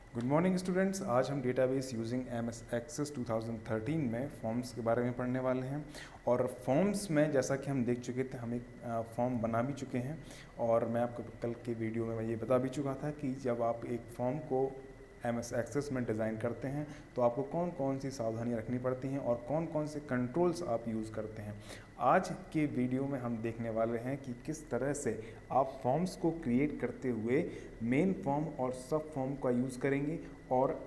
Good morning students. आज हम database using MS access 2013 में फॉर्म्स के बारे में पढ़ने वाले हैं। और फॉर्म्स में जैसा कि हम देख चुके थे, हम एक फॉर्म बना भी चुके हैं। और मैं आपको कल के वीडियो में ये बता भी चुका था कि जब आप एक फॉर्म को MS एक्सेस में डिज़ाइन करते हैं तो आपको कौन कौन सी सावधानियां रखनी पड़ती हैं और कौन कौन से कंट्रोल्स आप यूज़ करते हैं। आज के वीडियो में हम देखने वाले हैं कि किस तरह से आप फॉर्म्स को क्रिएट करते हुए मेन फॉर्म और सब फॉर्म का यूज़ करेंगे और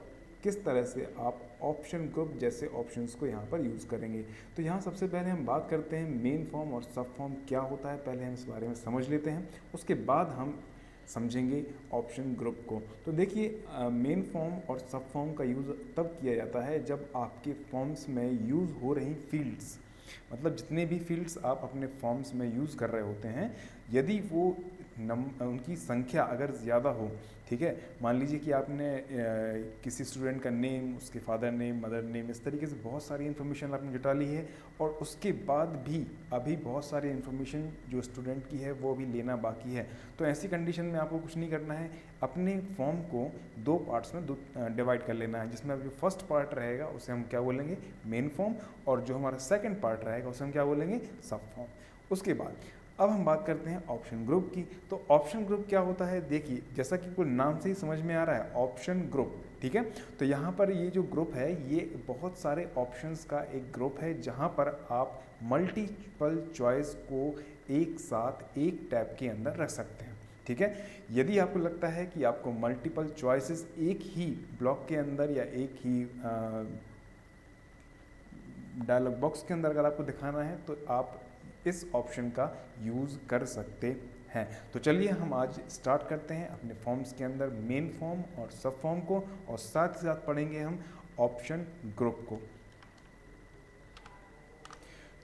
किस तरह से आप ऑप्शन ग्रुप जैसे ऑप्शंस को यहाँ पर यूज़ करेंगे। तो यहाँ सबसे पहले हम बात करते हैं मेन फॉर्म और सब फॉर्म क्या होता है। पहले हम इस बारे में समझ लेते हैं, उसके बाद हम समझेंगे ऑप्शन ग्रुप को। तो देखिए, मेन फॉर्म और सब फॉर्म का यूज़ तब किया जाता है जब आपके फॉर्म्स में यूज़ हो रही फील्ड्स, मतलब जितने भी फील्ड्स आप अपने फॉर्म्स में यूज़ कर रहे होते हैं, यदि वो उनकी संख्या अगर ज़्यादा हो, ठीक है। मान लीजिए कि आपने किसी स्टूडेंट का नेम, उसके फादर नेम, मदर नेम, इस तरीके से बहुत सारी इन्फॉर्मेशन आपने जुटा ली है और उसके बाद भी अभी बहुत सारी इन्फॉर्मेशन जो स्टूडेंट की है वो भी लेना बाकी है। तो ऐसी कंडीशन में आपको कुछ नहीं करना है, अपने फॉर्म को दो पार्ट्स में डिवाइड कर लेना है, जिसमें जो फर्स्ट पार्ट रहेगा उसे हम क्या बोलेंगे, मेन फॉर्म, और जो हमारा सेकेंड पार्ट रहेगा उसे हम क्या बोलेंगे, सब फॉर्म। उसके बाद अब हम बात करते हैं ऑप्शन ग्रुप की। तो ऑप्शन ग्रुप क्या होता है, देखिए जैसा कि कोई नाम से ही समझ में आ रहा है, ऑप्शन ग्रुप, ठीक है। तो यहाँ पर ये जो ग्रुप है ये बहुत सारे ऑप्शंस का एक ग्रुप है, जहाँ पर आप मल्टीपल चॉइस को एक साथ एक टैब के अंदर रख सकते हैं, ठीक है। यदि आपको लगता है कि आपको मल्टीपल चॉइसेस एक ही ब्लॉक के अंदर या एक ही डायलॉग बॉक्स के अंदर अगर आपको दिखाना है तो आप इस ऑप्शन का यूज़ कर सकते हैं। तो चलिए हम आज स्टार्ट करते हैं अपने फॉर्म्स के अंदर मेन फॉर्म और सब फॉर्म को, और साथ ही साथ पढ़ेंगे हम ऑप्शन ग्रुप को।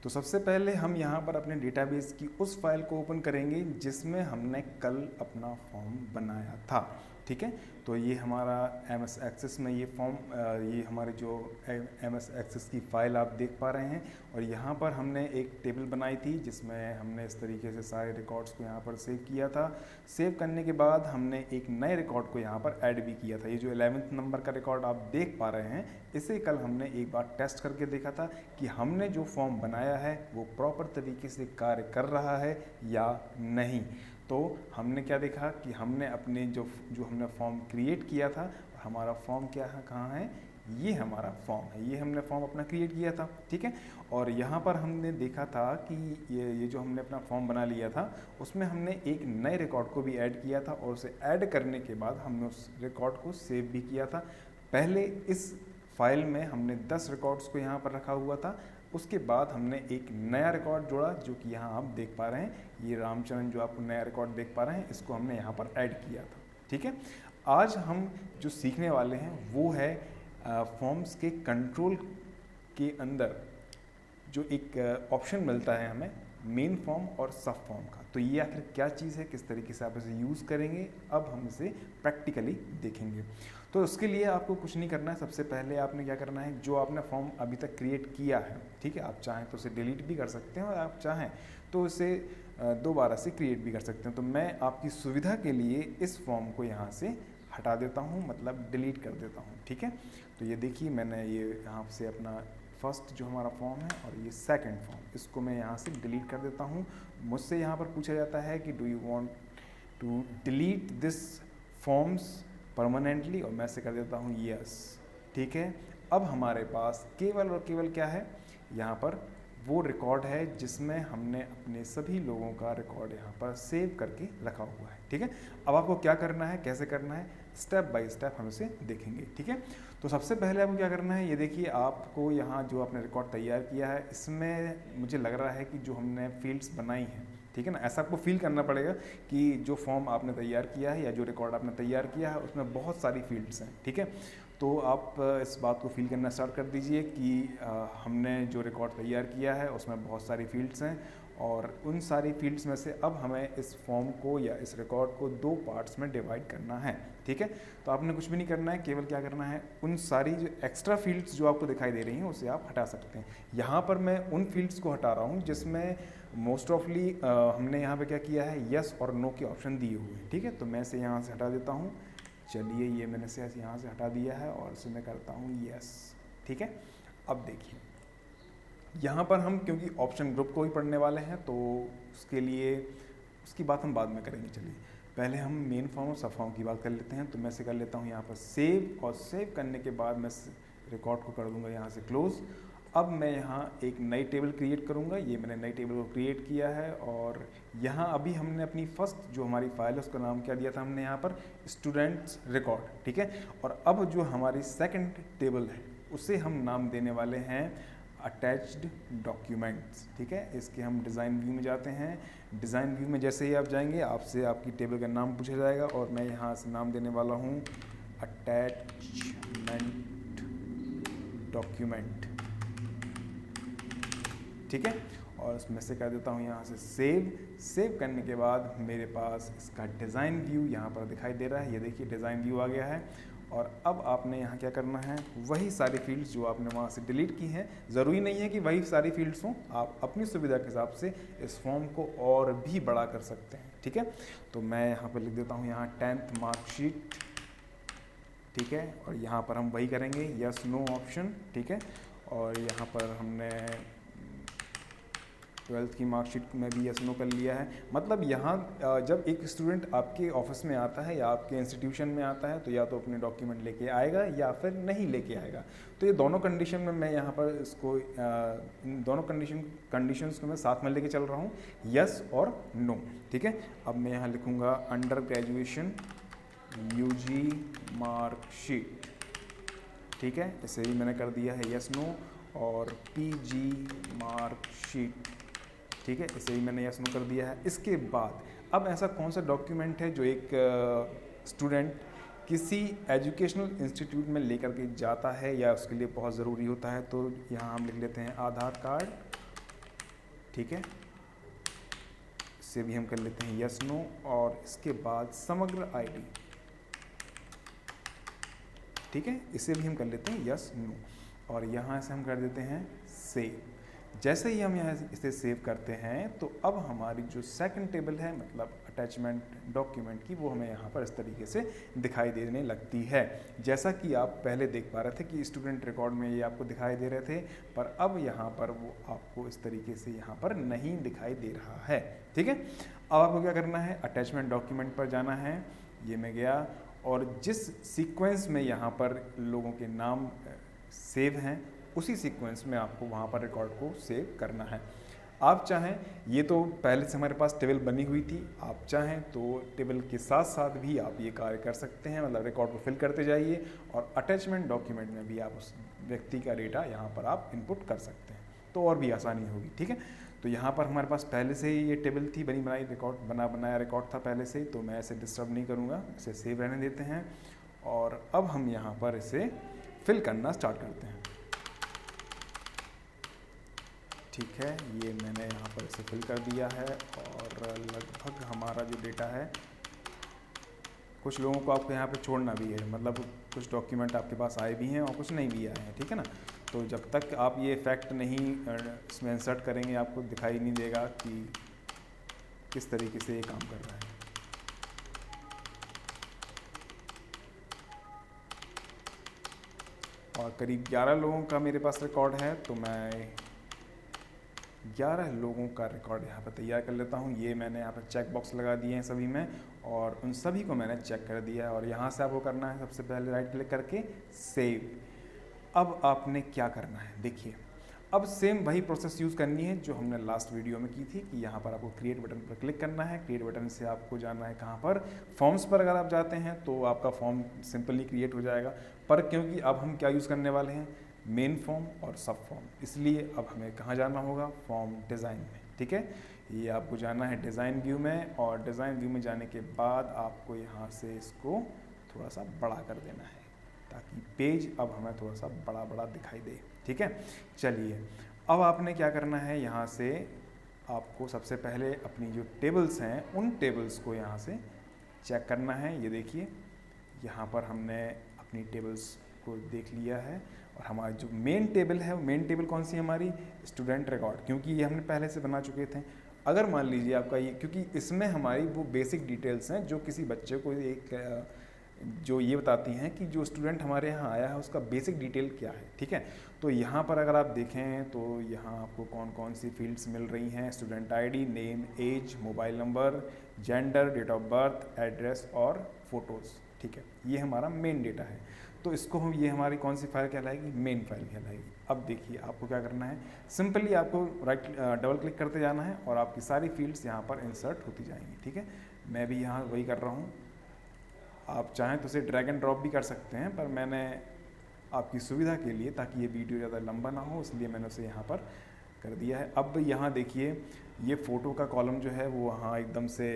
तो सबसे पहले हम यहाँ पर अपने डेटाबेस की उस फाइल को ओपन करेंगे जिसमें हमने कल अपना फॉर्म बनाया था, ठीक है। तो ये हमारा MS एक्सेस में ये फॉर्म, ये हमारे जो MS एक्सेस की फ़ाइल आप देख पा रहे हैं। और यहाँ पर हमने एक टेबल बनाई थी जिसमें हमने इस तरीके से सारे रिकॉर्ड्स को यहाँ पर सेव किया था। सेव करने के बाद हमने एक नए रिकॉर्ड को यहाँ पर ऐड भी किया था। ये जो 11वें नंबर का रिकॉर्ड आप देख पा रहे हैं, इसे कल हमने एक बार टेस्ट करके देखा था कि हमने जो फॉर्म बनाया है वो प्रॉपर तरीके से कार्य कर रहा है या नहीं। तो हमने क्या देखा कि हमने अपने जो हमने फॉर्म क्रिएट किया था, हमारा फॉर्म क्या है, कहाँ है, ये हमारा फॉर्म है, ये हमने फॉर्म अपना क्रिएट किया था, ठीक है। और यहाँ पर हमने देखा था कि ये जो हमने अपना फॉर्म बना लिया था उसमें हमने एक नए रिकॉर्ड को भी ऐड किया था, और उसे ऐड करने के बाद हमने उस रिकॉर्ड को सेव भी किया था। पहले इस फाइल में हमने 10 रिकॉर्ड्स को यहाँ पर रखा हुआ था, उसके बाद हमने एक नया रिकॉर्ड जोड़ा जो कि यहाँ आप देख पा रहे हैं, ये रामचरण जो आप नया रिकॉर्ड देख पा रहे हैं, इसको हमने यहाँ पर ऐड किया था, ठीक है। आज हम जो सीखने वाले हैं वो है फॉर्म्स के कंट्रोल के अंदर जो एक ऑप्शन मिलता है हमें मेन फॉर्म और सब फॉर्म का। तो ये आखिर क्या चीज़ है, किस तरीके से आप इसे यूज़ करेंगे, अब हम इसे प्रैक्टिकली देखेंगे। तो उसके लिए आपको कुछ नहीं करना है। सबसे पहले आपने क्या करना है, जो आपने फॉर्म अभी तक क्रिएट किया है, ठीक है, आप चाहें तो उसे डिलीट भी कर सकते हैं और आप चाहें तो उसे दोबारा से क्रिएट भी कर सकते हैं। तो मैं आपकी सुविधा के लिए इस फॉर्म को यहाँ से हटा देता हूँ, मतलब डिलीट कर देता हूँ, ठीक है। तो ये देखिए मैंने ये यहाँ से अपना फर्स्ट जो हमारा फॉर्म है और ये सेकंड फॉर्म, इसको मैं यहाँ से डिलीट कर देता हूँ। मुझसे यहाँ पर पूछा जाता है कि do you want to delete this forms permanently, और मैं से कर देता हूँ यस, ठीक है। अब हमारे पास केवल और केवल क्या है, यहाँ पर वो रिकॉर्ड है जिसमें हमने अपने सभी लोगों का रिकॉर्ड यहाँ पर सेव करके रखा हुआ है, ठीक है। अब आपको क्या करना है, कैसे करना है, स्टेप बाय स्टेप हम इसे देखेंगे, ठीक है। तो सबसे पहले आपको क्या करना है, ये देखिए आपको यहाँ जो आपने रिकॉर्ड तैयार किया है इसमें मुझे लग रहा है कि जो हमने फील्ड्स बनाई हैं, ठीक है ना, ऐसा आपको फील करना पड़ेगा कि जो फॉर्म आपने तैयार किया है या जो रिकॉर्ड आपने तैयार किया है उसमें बहुत सारी फील्ड्स हैं, ठीक है। तो आप इस बात को फील करना स्टार्ट कर दीजिए कि हमने जो रिकॉर्ड तैयार किया है उसमें बहुत सारी फील्ड्स हैं, और उन सारी फील्ड्स में से अब हमें इस फॉर्म को या इस रिकॉर्ड को दो पार्ट्स में डिवाइड करना है, ठीक है। तो आपने कुछ भी नहीं करना है, केवल क्या करना है, उन सारी जो एक्स्ट्रा फील्ड्स जो आपको दिखाई दे रही हैं उसे आप हटा सकते हैं। यहाँ पर मैं उन फील्ड्स को हटा रहा हूँ जिसमें मोस्ट ऑफली हमने यहाँ पे क्या किया है, यस और नो के ऑप्शन दिए हुए हैं, ठीक है। तो मैं इसे यहाँ से हटा देता हूँ, चलिए ये मैंने से यहाँ से हटा दिया है और इसे मैं करता हूँ यस। ठीक है, अब देखिए यहाँ पर हम क्योंकि ऑप्शन ग्रुप को ही पढ़ने वाले हैं तो उसके लिए उसकी बात हम बाद में करेंगे। चलिए पहले हम मेन फॉर्म और सब फॉर्म की बात कर लेते हैं। तो मैं से कर लेता हूँ यहाँ पर सेव, और सेव करने के बाद मैं रिकॉर्ड को कर दूंगा यहाँ से क्लोज। अब मैं यहाँ एक नई टेबल क्रिएट करूँगा। ये मैंने नई टेबल को क्रिएट किया है और यहाँ अभी हमने अपनी फर्स्ट जो हमारी फाइल है उसका नाम क्या दिया था हमने यहाँ पर स्टूडेंट्स रिकॉर्ड। ठीक है, और अब जो हमारी सेकंड टेबल है उसे हम नाम देने वाले हैं अटैच्ड डॉक्यूमेंट्स। ठीक है, इसके हम डिज़ाइन व्यू में जाते हैं। डिज़ाइन व्यू में जैसे ही आप जाएंगे आपसे आपकी टेबल का नाम पूछा जाएगा और मैं यहाँ से नाम देने वाला हूँ अटैचमेंट डॉक्यूमेंट। ठीक है, और उसमें से कर देता हूँ यहाँ से सेव। सेव करने के बाद मेरे पास इसका डिज़ाइन व्यू यहाँ पर दिखाई दे रहा है। ये देखिए डिज़ाइन व्यू आ गया है। और अब आपने यहाँ क्या करना है, वही सारी फील्ड्स जो आपने वहाँ से डिलीट की हैं, ज़रूरी नहीं है कि वही सारी फील्ड्स हों, आप अपनी सुविधा के हिसाब से इस फॉर्म को और भी बड़ा कर सकते हैं। ठीक है, तो मैं यहाँ पर लिख देता हूँ यहाँ 10th मार्कशीट। ठीक है, और यहाँ पर हम वही करेंगे यस नो ऑप्शन। ठीक है, और यहाँ पर हमने 12th की मार्कशीट में भी यस नो कर लिया है। मतलब यहाँ जब एक स्टूडेंट आपके ऑफिस में आता है या आपके इंस्टीट्यूशन में आता है तो या तो अपने डॉक्यूमेंट लेके आएगा या फिर नहीं लेके आएगा। तो ये दोनों कंडीशन में मैं यहाँ पर इसको इन दोनों कंडीशंस को मैं साथ में लेके चल रहा हूँ, यस और नो। ठीक है, अब मैं यहाँ लिखूँगा अंडर ग्रेजुएशन यूजी मार्कशीट। ठीक है, इसे भी मैंने कर दिया है यस नो। और पीजी मार्कशीट। ठीक है, इसे भी मैंने यस नो कर दिया है। इसके बाद अब ऐसा कौन सा डॉक्यूमेंट है जो एक स्टूडेंट किसी एजुकेशनल इंस्टीट्यूट में लेकर के जाता है या उसके लिए बहुत ज़रूरी होता है, तो यहाँ हम लिख लेते हैं आधार कार्ड। ठीक है, इसे भी हम कर लेते हैं यस नो। और इसके बाद समग्र आईडी। ठीक है, इसे भी हम कर लेते हैं यस नो। और यहाँ से हम कर देते हैं सेव। जैसे ही हम यहाँ इसे सेव करते हैं तो अब हमारी जो सेकंड टेबल है मतलब अटैचमेंट डॉक्यूमेंट की, वो हमें यहाँ पर इस तरीके से दिखाई देने लगती है। जैसा कि आप पहले देख पा रहे थे कि स्टूडेंट रिकॉर्ड में ये आपको दिखाई दे रहे थे, पर अब यहाँ पर वो आपको इस तरीके से यहाँ पर नहीं दिखाई दे रहा है। ठीक है, अब आपको क्या करना है, अटैचमेंट डॉक्यूमेंट पर जाना है। ये मैं गया और जिस सीक्वेंस में यहाँ पर लोगों के नाम सेव हैं उसी सीक्वेंस में आपको वहाँ पर रिकॉर्ड को सेव करना है। आप चाहें, ये तो पहले से हमारे पास टेबल बनी हुई थी, आप चाहें तो टेबल के साथ साथ भी आप ये कार्य कर सकते हैं, मतलब रिकॉर्ड को फिल करते जाइए और अटैचमेंट डॉक्यूमेंट में भी आप उस व्यक्ति का डेटा यहाँ पर आप इनपुट कर सकते हैं, तो और भी आसानी होगी। ठीक है, तो यहाँ पर हमारे पास पहले से ही ये टेबल थी, बनी बनाई रिकॉर्ड बनाया रिकॉर्ड था पहले से ही, तो मैं इसे डिस्टर्ब नहीं करूँगा, इसे सेव रहने देते हैं। और अब हम यहाँ पर इसे फिल करना स्टार्ट करते हैं। ठीक है, ये मैंने यहाँ पर इसे फिल कर दिया है और लगभग हमारा जो डेटा है, कुछ लोगों को आपको यहाँ पे छोड़ना भी है, मतलब कुछ डॉक्यूमेंट आपके पास आए भी हैं और कुछ नहीं भी आए हैं। ठीक है ना, तो जब तक आप ये फैक्ट नहीं इसमें इंसर्ट करेंगे आपको दिखाई नहीं देगा कि किस तरीके से ये काम कर रहा है। और करीब 11 लोगों का मेरे पास रिकॉर्ड है, तो मैं 11 लोगों का रिकॉर्ड यहाँ पर तैयार कर लेता हूँ। ये मैंने यहाँ पर चेक बॉक्स लगा दिए हैं सभी में और उन सभी को मैंने चेक कर दिया है। और यहाँ से आपको करना है सबसे पहले राइट क्लिक करके सेव। अब आपने क्या करना है, देखिए अब सेम वही प्रोसेस यूज़ करनी है जो हमने लास्ट वीडियो में की थी कि यहाँ पर आपको क्रिएट बटन पर क्लिक करना है। क्रिएट बटन से आपको जाना है कहाँ पर, फॉर्म्स पर। अगर आप जाते हैं तो आपका फॉर्म सिंपली क्रिएट हो जाएगा, पर क्योंकि अब हम क्या यूज़ करने वाले हैं, मेन फॉर्म और सब फॉर्म, इसलिए अब हमें कहाँ जाना होगा, फॉर्म डिज़ाइन में। ठीक है, ये आपको जाना है डिज़ाइन व्यू में और डिज़ाइन व्यू में जाने के बाद आपको यहाँ से इसको थोड़ा सा बड़ा कर देना है ताकि पेज अब हमें थोड़ा सा बड़ा बड़ा दिखाई दे। ठीक है, चलिए अब आपने क्या करना है, यहाँ से आपको सबसे पहले अपनी जो टेबल्स हैं उन टेबल्स को यहाँ से चेक करना है। ये देखिए यहाँ पर हमने अपनी टेबल्स को देख लिया है और हमारी जो मेन टेबल है, मेन टेबल कौन सी है हमारी, स्टूडेंट रिकॉर्ड, क्योंकि ये हमने पहले से बना चुके थे। अगर मान लीजिए आपका ये, क्योंकि इसमें हमारी वो बेसिक डिटेल्स हैं जो किसी बच्चे को एक जो ये बताती हैं कि जो स्टूडेंट हमारे यहाँ आया है उसका बेसिक डिटेल क्या है, ठीक है। तो यहाँ पर अगर आप देखें तो यहाँ आपको कौन कौन सी फील्ड्स मिल रही हैं, student ID, name, age, mobile number, gender, date of birth, address और फोटोज़, ठीक है। ये हमारा मेन डेटा है। तो इसको हम, ये हमारी कौन सी फाइल कहलाएगी, मेन फाइल कहलाएगी। अब देखिए आपको क्या करना है, सिंपली आपको डबल क्लिक करते जाना है और आपकी सारी फील्ड्स यहाँ पर इंसर्ट होती जाएंगी, ठीक है। मैं भी यहाँ वही कर रहा हूँ। आप चाहें तो इसे ड्रैग एंड ड्रॉप भी कर सकते हैं, पर मैंने आपकी सुविधा के लिए, ताकि ये वीडियो ज़्यादा लंबा ना हो, इसलिए मैंने उसे यहाँ पर कर दिया है। अब यहाँ देखिए ये फ़ोटो का कॉलम जो है वो वहाँ एकदम से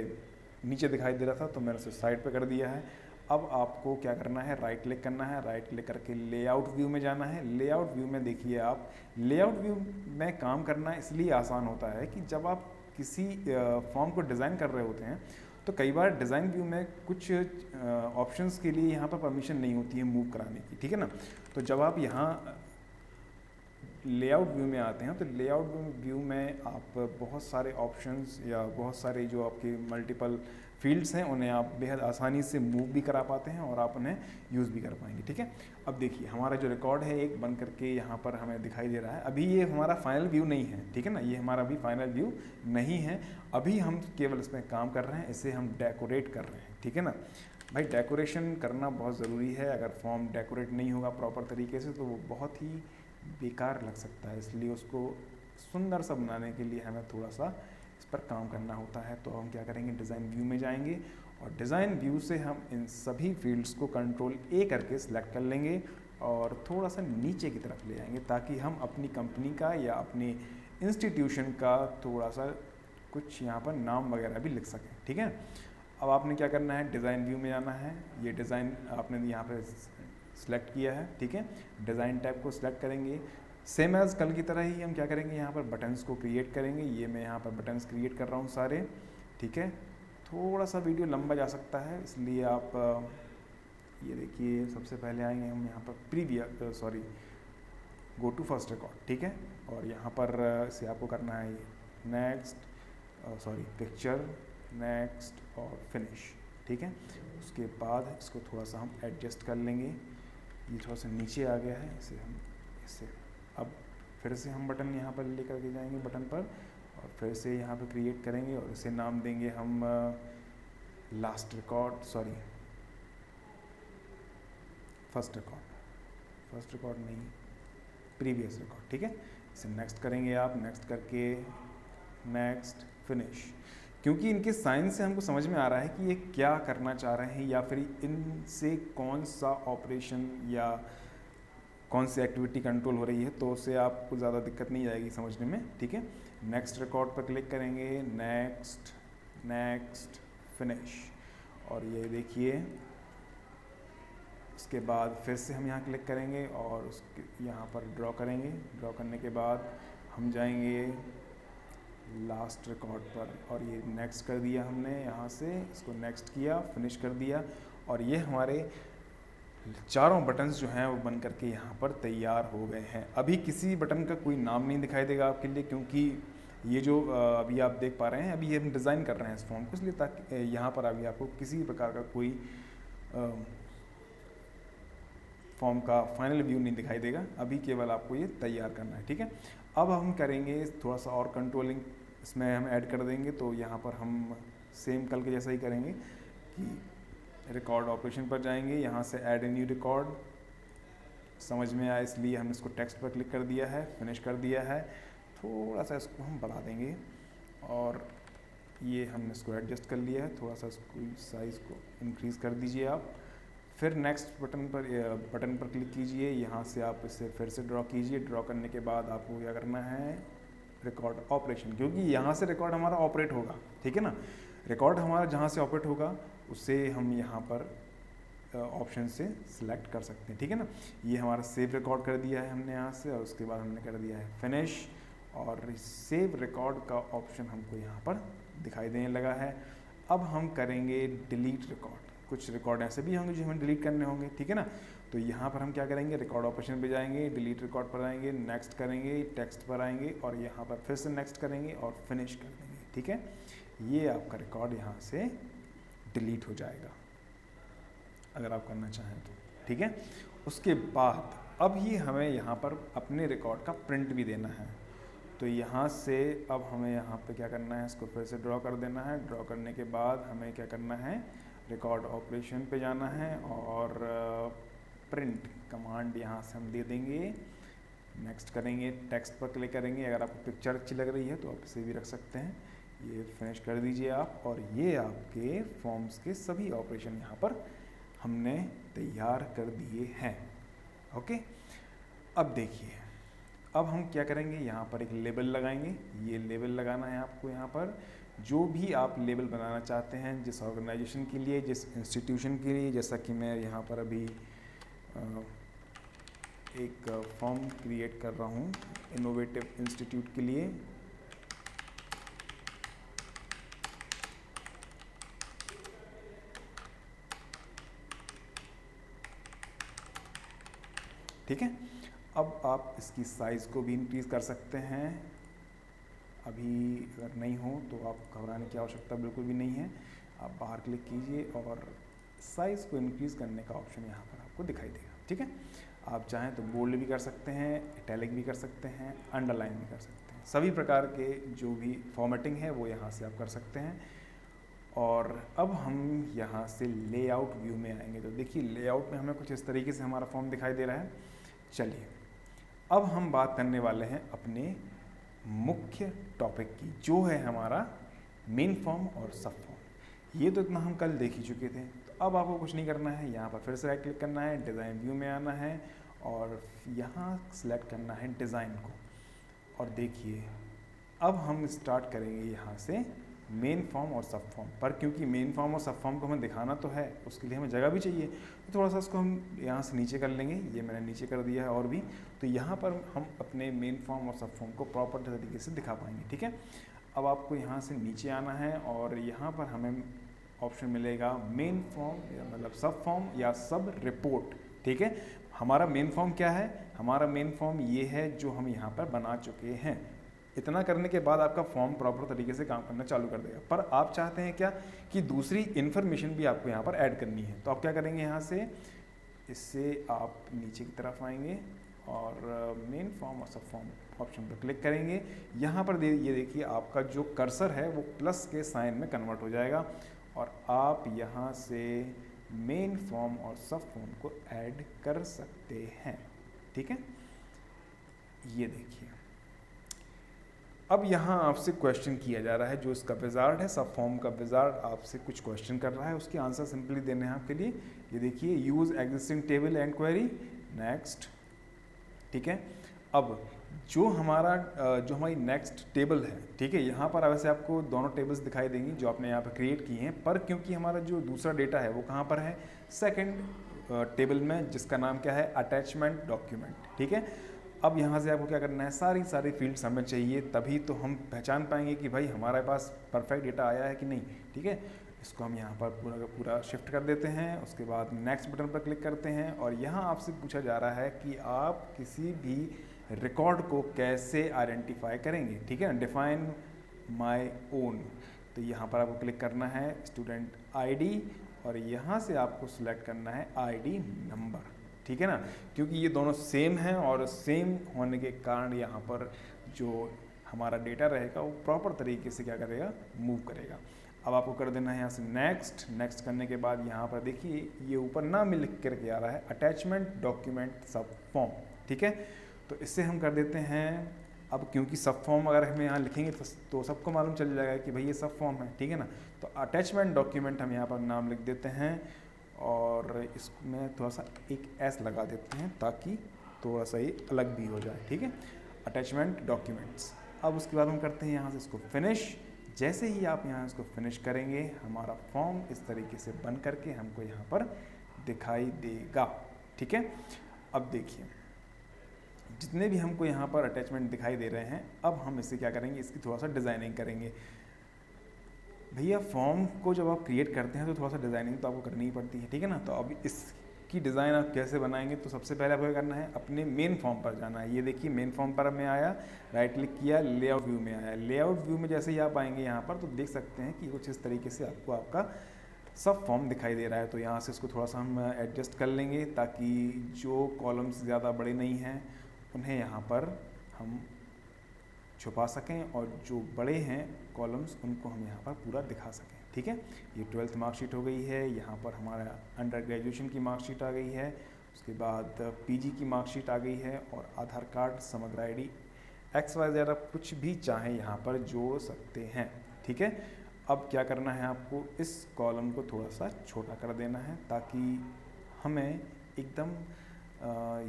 नीचे दिखाई दे रहा था, तो मैंने उसे साइड पे कर दिया है। अब आपको क्या करना है, राइट क्लिक करना है, राइट क्लिक करके लेआउट व्यू में जाना है। लेआउट व्यू में देखिए आप, लेआउट व्यू में काम करना इसलिए आसान होता है कि जब आप किसी फॉर्म को डिज़ाइन कर रहे होते हैं तो कई बार डिज़ाइन व्यू में कुछ ऑप्शंस के लिए यहाँ पर परमिशन नहीं होती है मूव कराने की, ठीक है ना। तो जब आप यहाँ लेआउट व्यू में आते हैं तो लेआउट व्यू में आप बहुत सारे ऑप्शंस या बहुत सारे जो आपके मल्टीपल फील्ड्स हैं उन्हें आप बेहद आसानी से मूव भी करा पाते हैं और आप उन्हें यूज़ भी कर पाएंगे, ठीक है। अब देखिए हमारा जो रिकॉर्ड है एक बन करके यहाँ पर हमें दिखाई दे रहा है। अभी ये हमारा फाइनल व्यू नहीं है, ठीक है ना, ये हमारा अभी फाइनल व्यू नहीं है। अभी हम केवल इसमें काम कर रहे हैं, इसे हम डेकोरेट कर रहे हैं, ठीक है ना। भाई डेकोरेशन करना बहुत ज़रूरी है। अगर फॉर्म डेकोरेट नहीं होगा प्रॉपर तरीके से तो वो बहुत ही बेकार लग सकता है, इसलिए उसको सुंदर सा बनाने के लिए हमें थोड़ा सा इस पर काम करना होता है। तो हम क्या करेंगे, डिज़ाइन व्यू में जाएंगे और डिज़ाइन व्यू से हम इन सभी फील्ड्स को कंट्रोल ए करके सिलेक्ट कर लेंगे और थोड़ा सा नीचे की तरफ ले जाएंगे, ताकि हम अपनी कंपनी का या अपने इंस्टीट्यूशन का थोड़ा सा कुछ यहाँ पर नाम वगैरह भी लिख सकें, ठीक है। अब आपने क्या करना है, डिज़ाइन व्यू में जाना है। ये डिज़ाइन आपने यहाँ पर सिलेक्ट किया है, ठीक है। डिज़ाइन टैब को सिलेक्ट करेंगे। सेम एज़ कल की तरह ही हम क्या करेंगे, यहाँ पर बटन्स को क्रिएट करेंगे। ये मैं यहाँ पर बटन्स क्रिएट कर रहा हूँ सारे, ठीक है। थोड़ा सा वीडियो लंबा जा सकता है, इसलिए आप ये देखिए सबसे पहले आएंगे हम यहाँ पर गो टू फर्स्ट रिकॉर्ड, ठीक है। और यहाँ पर से आपको करना है नेक्स्ट पिक्चर, नेक्स्ट और फिनिश, ठीक है। उसके बाद इसको थोड़ा सा हम एडजस्ट कर लेंगे। ये थोड़ा सा नीचे आ गया है, इसे हम इससे अब फिर से हम बटन यहाँ पर लेकर के जाएंगे बटन पर और फिर से यहाँ पर क्रिएट करेंगे और इसे नाम देंगे हम फर्स्ट रिकॉर्ड नहीं, प्रीवियस रिकॉर्ड, ठीक है। इसे नेक्स्ट करेंगे आप, नेक्स्ट करके नेक्स्ट फिनिश। क्योंकि इनके साइन से हमको समझ में आ रहा है कि ये क्या करना चाह रहे हैं या फिर इनसे कौन सा ऑपरेशन या कौन सी एक्टिविटी कंट्रोल हो रही है, तो उससे आपको ज़्यादा दिक्कत नहीं आएगी समझने में, ठीक है। नेक्स्ट रिकॉर्ड पर क्लिक करेंगे, नेक्स्ट फिनिश और ये देखिए उसके बाद फिर से हम यहाँ क्लिक करेंगे और उसके यहाँ पर ड्रॉ करेंगे। ड्रॉ करने के बाद हम जाएंगे लास्ट रिकॉर्ड पर और ये नेक्स्ट कर दिया हमने, यहाँ से इसको नेक्स्ट किया, फिनिश कर दिया और ये हमारे चारों बटन्स जो हैं वो बन करके यहाँ पर तैयार हो गए हैं। अभी किसी बटन का कोई नाम नहीं दिखाई देगा आपके लिए, क्योंकि ये जो अभी आप देख पा रहे हैं, अभी हम डिज़ाइन कर रहे हैं इस फॉर्म को, इसलिए ताकि यहाँ पर अभी आपको किसी प्रकार का कोई फॉर्म का फाइनल व्यू नहीं दिखाई देगा। अभी केवल आपको ये तैयार करना है, ठीक है। अब हम करेंगे थोड़ा सा और कंट्रोलिंग, इसमें हम ऐड कर देंगे। तो यहाँ पर हम सेम कल के जैसा ही करेंगे कि रिकॉर्ड ऑपरेशन पर जाएंगे, यहाँ से ऐड ए न्यू रिकॉर्ड, समझ में आया इसलिए हमने इसको टेक्स्ट पर क्लिक कर दिया है, फिनिश कर दिया है। थोड़ा सा इसको हम बढ़ा देंगे और ये हमने इसको एडजस्ट कर लिया है, थोड़ा सा इसको साइज़ को इंक्रीज़ कर दीजिए आप। फिर नेक्स्ट बटन पर क्लिक कीजिए, यहाँ से आप इसे फिर से ड्रॉ कीजिए। ड्रॉ करने के बाद आपको क्या करना है, रिकॉर्ड ऑपरेशन, क्योंकि यहाँ से रिकॉर्ड हमारा ऑपरेट होगा, ठीक है ना। रिकॉर्ड हमारा जहाँ से ऑपरेट होगा उसे हम यहाँ पर ऑप्शन से सिलेक्ट कर सकते हैं, ठीक है ना। ये हमारा सेव रिकॉर्ड कर दिया है हमने यहाँ से और उसके बाद हमने कर दिया है फिनिश और सेव रिकॉर्ड का ऑप्शन हमको यहाँ पर दिखाई देने लगा है। अब हम करेंगे डिलीट रिकॉर्ड। कुछ रिकॉर्ड ऐसे भी होंगे जो हमें डिलीट करने होंगे, ठीक है ना। तो यहाँ पर हम क्या करेंगे, रिकॉर्ड ऑपरेशन पे जाएंगे, डिलीट रिकॉर्ड पर आएंगे, नेक्स्ट करेंगे, टेक्स्ट पर आएंगे और यहाँ पर फिर से नेक्स्ट करेंगे और फिनिश कर देंगे, ठीक है। ये आपका रिकॉर्ड यहाँ से डिलीट हो जाएगा। अगर आप करना चाहें तो, ठीक है। उसके बाद अब ये हमें यहाँ पर अपने रिकॉर्ड का प्रिंट भी देना है। तो यहाँ से अब हमें यहाँ पे क्या करना है, इसको फिर से ड्रॉ कर देना है। ड्रॉ करने के बाद हमें क्या करना है, रिकॉर्ड ऑपरेशन पे जाना है और प्रिंट कमांड यहाँ से हम दे देंगे। नेक्स्ट करेंगे, टेक्स्ट पर क्लिक करेंगे। अगर आपको पिक्चर अच्छी लग रही है तो आप इसे भी रख सकते हैं। ये फिनिश कर दीजिए आप, और ये आपके फॉर्म्स के सभी ऑपरेशन यहाँ पर हमने तैयार कर दिए हैं। ओके, अब देखिए, अब हम क्या करेंगे, यहाँ पर एक लेबल लगाएंगे। ये लेबल लगाना है आपको यहाँ पर, जो भी आप लेबल बनाना चाहते हैं, जिस ऑर्गेनाइजेशन के लिए, जिस इंस्टीट्यूशन के लिए। जैसा कि मैं यहाँ पर अभी एक फॉर्म क्रिएट कर रहा हूँ इनोवेटिव इंस्टीट्यूट के लिए। ठीक है, अब आप इसकी साइज़ को भी इंक्रीज़ कर सकते हैं। अभी अगर नहीं हो तो आप घबराने की आवश्यकता बिल्कुल भी नहीं है। आप बाहर क्लिक कीजिए और साइज़ को इंक्रीज़ करने का ऑप्शन यहाँ पर आपको दिखाई देगा। ठीक है, आप चाहें तो बोल्ड भी कर सकते हैं, इटैलिक भी कर सकते हैं, अंडरलाइन भी कर सकते हैं। सभी प्रकार के जो भी फॉर्मेटिंग है वो यहाँ से आप कर सकते हैं। और अब हम यहाँ से लेआउट व्यू में आएंगे। तो देखिए, लेआउट में हमें कुछ इस तरीके से हमारा फॉर्म दिखाई दे रहा है। चलिए, अब हम बात करने वाले हैं अपने मुख्य टॉपिक की, जो है हमारा मेन फॉर्म और सब फॉर्म। ये तो इतना हम कल देख ही चुके थे। तो अब आपको कुछ नहीं करना है, यहाँ पर फिर से राइट क्लिक करना है, डिज़ाइन व्यू में आना है और यहाँ सेलेक्ट करना है डिज़ाइन को। और देखिए, अब हम स्टार्ट करेंगे यहाँ से मेन फॉर्म और सब फॉर्म पर, क्योंकि मेन फॉर्म और सब फॉर्म को हमें दिखाना तो है, उसके लिए हमें जगह भी चाहिए। तो थोड़ा सा इसको हम यहाँ से नीचे कर लेंगे। ये मैंने नीचे कर दिया है और भी, तो यहाँ पर हम अपने मेन फॉर्म और सब फॉर्म को प्रॉपर तरीके से दिखा पाएंगे। ठीक है, अब आपको यहाँ से नीचे आना है और यहाँ पर हमें ऑप्शन मिलेगा मेन फॉर्म या मतलब सब फॉर्म या सब रिपोर्ट। ठीक है, हमारा मेन फॉर्म क्या है, हमारा मेन फॉर्म ये है जो हम यहाँ पर बना चुके हैं। इतना करने के बाद आपका फॉर्म प्रॉपर तरीके से काम करना चालू कर देगा। पर आप चाहते हैं क्या कि दूसरी इन्फॉर्मेशन भी आपको यहाँ पर ऐड करनी है, तो आप क्या करेंगे, यहाँ से इससे आप नीचे की तरफ आएंगे और मेन फॉर्म और सब फॉर्म ऑप्शन पर क्लिक करेंगे। यहाँ पर ये देखिए, आपका जो कर्सर है वो प्लस के साइन में कन्वर्ट हो जाएगा और आप यहाँ से मेन फॉर्म और सब फॉर्म को ऐड कर सकते हैं। ठीक है, ये देखिए, अब यहाँ आपसे क्वेश्चन किया जा रहा है। जो इसका विजार्ड है, सब फॉर्म का विजार्ड आपसे कुछ क्वेश्चन कर रहा है, उसके आंसर सिंपली देने हैं आपके लिए। ये देखिए, use existing table and query, next. ठीक है, अब जो हमारी नेक्स्ट टेबल है, ठीक है, यहाँ पर वैसे आपको दोनों टेबल्स दिखाई देंगी जो आपने यहाँ पर क्रिएट की हैं, पर क्योंकि हमारा जो दूसरा डेटा है वो कहाँ पर है, सेकेंड टेबल में, जिसका नाम क्या है, अटैचमेंट डॉक्यूमेंट। ठीक है, अब यहाँ से आपको क्या करना है, सारी फील्ड्स हमें चाहिए, तभी तो हम पहचान पाएंगे कि भाई हमारे पास परफेक्ट डेटा आया है कि नहीं। ठीक है, इसको हम यहाँ पर पूरा का पूरा शिफ्ट कर देते हैं। उसके बाद नेक्स्ट बटन पर क्लिक करते हैं और यहाँ आपसे पूछा जा रहा है कि आप किसी भी रिकॉर्ड को कैसे आइडेंटिफाई करेंगे। ठीक है, डिफाइन माई ओन, तो यहाँ पर आपको क्लिक करना है स्टूडेंट आईडी और यहाँ से आपको सिलेक्ट करना है आईडी नंबर। ठीक है ना, क्योंकि ये दोनों सेम हैं और सेम होने के कारण यहाँ पर जो हमारा डेटा रहेगा वो प्रॉपर तरीके से क्या करेगा, मूव करेगा। अब आपको कर देना है यहाँ से नेक्स्ट करने के बाद यहाँ पर देखिए, ये ऊपर नाम लिख करके आ रहा है अटैचमेंट डॉक्यूमेंट सब फॉर्म। ठीक है, तो इससे हम कर देते हैं। अब क्योंकि सब फॉर्म अगर हमें यहाँ लिखेंगे तो सबको मालूम चल जाएगा कि भाई ये सब फॉर्म है। ठीक है ना, तो अटैचमेंट डॉक्यूमेंट हम यहाँ पर नाम लिख देते हैं और इसमें थोड़ा सा एक एस लगा देते हैं ताकि थोड़ा सा ये अलग भी हो जाए। ठीक है, अटैचमेंट डॉक्यूमेंट्स। अब उसके बाद हम करते हैं यहाँ से इसको फिनिश। जैसे ही आप यहाँ इसको फिनिश करेंगे, हमारा फॉर्म इस तरीके से बन करके हमको यहाँ पर दिखाई देगा। ठीक है, अब देखिए, जितने भी हमको यहाँ पर अटैचमेंट दिखाई दे रहे हैं, अब हम इससे क्या करेंगे, इसकी थोड़ा सा डिज़ाइनिंग करेंगे। भैया, फॉर्म को जब आप क्रिएट करते हैं तो थोड़ा सा डिज़ाइनिंग तो आपको करनी ही पड़ती है। ठीक है ना, तो अब इसकी डिज़ाइन आप कैसे बनाएंगे, तो सबसे पहले आपको क्या करना है, अपने मेन फॉर्म पर जाना है। ये देखिए, मेन फॉर्म पर मैं आया, राइट क्लिक किया, लेआउट व्यू में आया। लेआउट व्यू में जैसे ही आप आएंगे यहाँ पर, तो देख सकते हैं कि कुछ इस तरीके से आपको आपका सब फॉर्म दिखाई दे रहा है। तो यहाँ से इसको थोड़ा सा हम एडजस्ट कर लेंगे ताकि जो कॉलम्स ज़्यादा बड़े नहीं हैं उन्हें यहाँ पर हम छुपा सकें और जो बड़े हैं कॉलम्स उनको हम यहाँ पर पूरा दिखा सकें। ठीक है, ये 12th मार्कशीट हो गई है। यहाँ पर हमारा अंडर ग्रेजुएशन की मार्कशीट आ गई है, उसके बाद पीजी की मार्कशीट आ गई है और आधार कार्ड, समग्र आईडी, XYZ आप कुछ भी चाहें यहाँ पर जोड़ सकते हैं। ठीक है, अब क्या करना है, आपको इस कॉलम को थोड़ा सा छोटा कर देना है ताकि हमें एकदम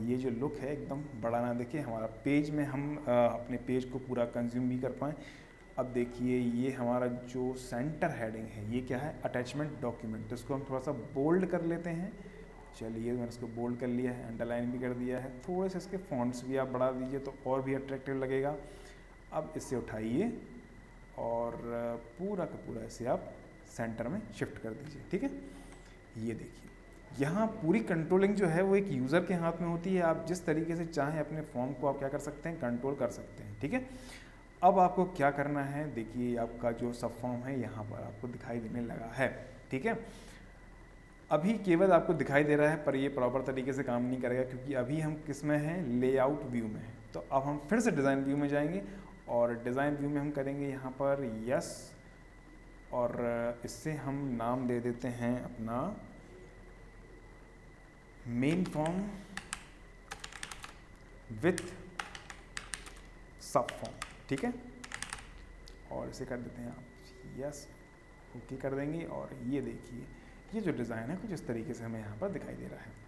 ये जो लुक है एकदम बड़ा ना दिखे, हमारा पेज में हम अपने पेज को पूरा कंज्यूम भी कर पाएँ। अब देखिए ये हमारा जो सेंटर हेडिंग है ये क्या है, अटैचमेंट डॉक्यूमेंट, तो इसको हम थोड़ा सा बोल्ड कर लेते हैं। चलिए मैंने इसको बोल्ड कर लिया है, अंडरलाइन भी कर दिया है, थोड़े से इसके फॉन्ट्स भी आप बढ़ा दीजिए तो और भी अट्रैक्टिव लगेगा। अब इसे उठाइए और पूरा का पूरा इसे आप सेंटर में शिफ्ट कर दीजिए। ठीक है, ये देखिए यहाँ पूरी कंट्रोलिंग जो है वो एक यूज़र के हाथ में होती है। आप जिस तरीके से चाहें अपने फॉर्म को आप क्या कर सकते हैं, कंट्रोल कर सकते हैं। ठीक है, अब आपको क्या करना है, देखिए आपका जो सब फॉर्म है यहाँ पर आपको दिखाई देने लगा है। ठीक है, अभी केवल आपको दिखाई दे रहा है पर ये प्रॉपर तरीके से काम नहीं करेगा क्योंकि अभी हम किस में हैं, लेआउट व्यू में हैं। तो अब हम फिर से डिज़ाइन व्यू में जाएंगे और डिज़ाइन व्यू में हम करेंगे यहाँ पर यस, और इससे हम नाम दे देते हैं अपना मेन फॉर्म विथ सब फॉर्म। ठीक है, और इसे कर देते हैं आप यस, ओके कर देंगे। और ये देखिए ये जो डिज़ाइन है कुछ इस तरीके से हमें यहाँ पर दिखाई दे रहा है।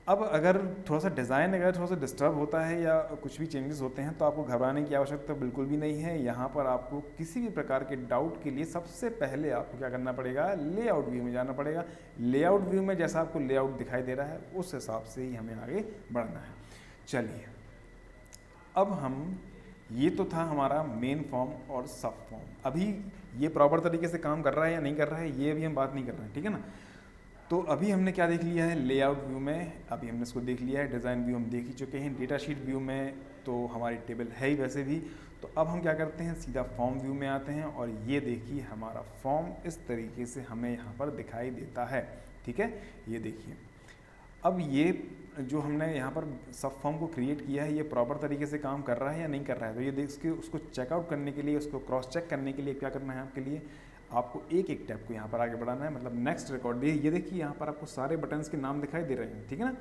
अब अगर थोड़ा सा डिज़ाइन अगर थोड़ा सा डिस्टर्ब होता है या कुछ भी चेंजेस होते हैं तो आपको घबराने की आवश्यकता बिल्कुल भी नहीं है। यहाँ पर आपको किसी भी प्रकार के डाउट के लिए सबसे पहले आपको क्या करना पड़ेगा, लेआउट व्यू में जाना पड़ेगा। लेआउट व्यू में जैसा आपको लेआउट दिखाई दे रहा है उस हिसाब से ही हमें आगे बढ़ना है। चलिए अब हम, ये तो था हमारा मेन फॉर्म और सब फॉर्म। अभी ये प्रॉपर तरीके से काम कर रहा है या नहीं कर रहा है ये अभी हम बात नहीं कर रहे हैं। ठीक है ना, तो अभी हमने क्या देख लिया है, लेआउट व्यू में अभी हमने इसको देख लिया है, डिज़ाइन व्यू हम देख ही चुके हैं, डेटा शीट व्यू में तो हमारी टेबल है ही वैसे भी। तो अब हम क्या करते हैं, सीधा फॉर्म व्यू में आते हैं और ये देखिए हमारा फॉर्म इस तरीके से हमें यहाँ पर दिखाई देता है। ठीक है, ये देखिए अब ये जो हमने यहाँ पर सब फॉर्म को क्रिएट किया है ये प्रॉपर तरीके से काम कर रहा है या नहीं कर रहा है। तो ये देख के उसको चेकआउट करने के लिए, उसको क्रॉस चेक करने के लिए क्या करना है, आपके लिए आपको एक एक टैब को यहाँ पर आगे बढ़ाना है, मतलब नेक्स्ट रिकॉर्ड। ये देखिए यहाँ पर आपको सारे बटन्स के नाम दिखाई दे रहे हैं। ठीक है ना,